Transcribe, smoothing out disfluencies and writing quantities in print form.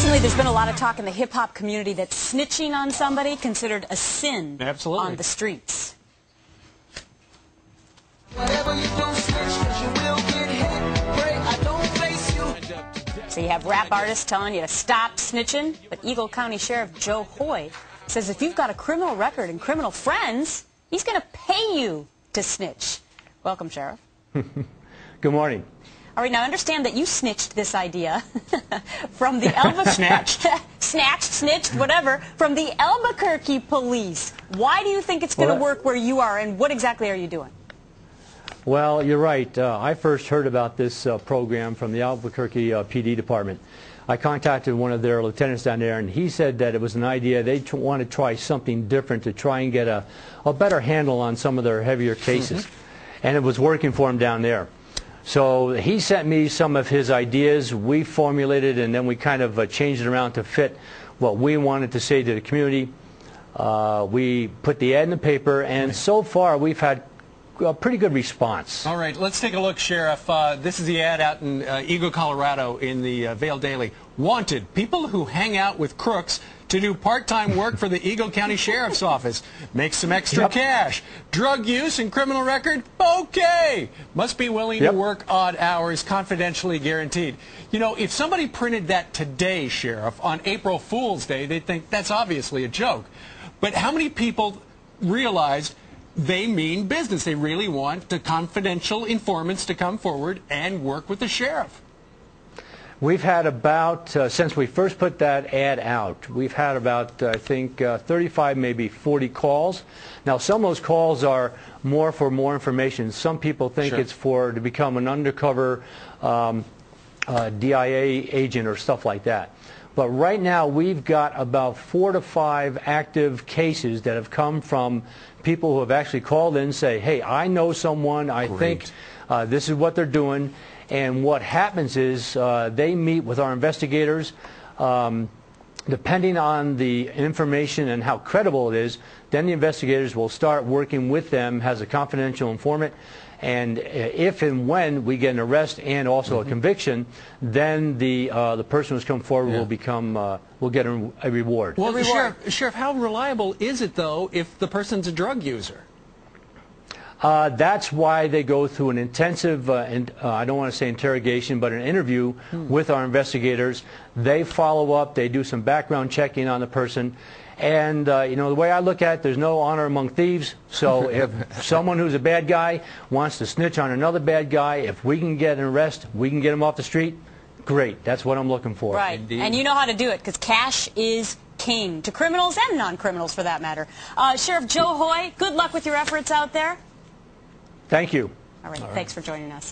Recently, there's been a lot of talk in the hip-hop community that snitching on somebody considered a sin. Absolutely. On the streets. So you have rap artists telling you to stop snitching, but Eagle County Sheriff Joe Hoy says if you've got a criminal record and criminal friends, he's going to pay you to snitch. Welcome, Sheriff. Good morning. All right, now understand that you snitched this idea from the snitched, whatever, from the Albuquerque police. Why do you think it's going to work where you are, and what exactly are you doing? Well, you're right. I first heard about this program from the Albuquerque PD department. I contacted one of their lieutenants down there, and he said that it was an idea. They want to try something different to try and get a better handle on some of their heavier cases. And it was working for him down there. So he sent me some of his ideas. We formulated, and then we kind of changed it around to fit what we wanted to say to the community. We put the ad in the paper, and so far we've had a pretty good response. All right, let's take a look, Sheriff. This is the ad out in Eagle, Colorado in the Vail Daily. Wanted, people who hang out with crooks to do part-time work for the Eagle County Sheriff's Office. Make some extra cash. Drug use and criminal record? Okay. Must be willing to work odd hours, confidentially guaranteed. You know, if somebody printed that today, Sheriff, on April Fool's Day, they'd think that's obviously a joke. But how many people realized they mean business? They really want the confidential informants to come forward and work with the sheriff. We've had about, since we first put that ad out, we've had about, I think, 35, maybe 40 calls. Now, some of those calls are more for more information. Some people think it's to become an undercover DIA agent or stuff like that. But right now, we've got about 4 to 5 active cases that have come from people who have actually called in and say, hey, I know someone, I think this is what they're doing. And what happens is they meet with our investigators. Depending on the information and how credible it is, then the investigators will start working with them as a confidential informant. And if and when we get an arrest and also a conviction, then the person who's come forward will become will get a reward. Well, Sheriff, how reliable is it though if the person's a drug user? That's why they go through an intensive, I don't want to say interrogation, but an interview with our investigators. They follow up. They do some background checking on the person. And, you know, the way I look at it, there's no honor among thieves. So if someone who's a bad guy wants to snitch on another bad guy, if we can get an arrest, we can get him off the street, great. That's what I'm looking for. Right. Indeed. And you know how to do it, because cash is king to criminals and non-criminals for that matter. Sheriff Joe Hoy, good luck with your efforts out there. Thank you. All right. Thanks for joining us.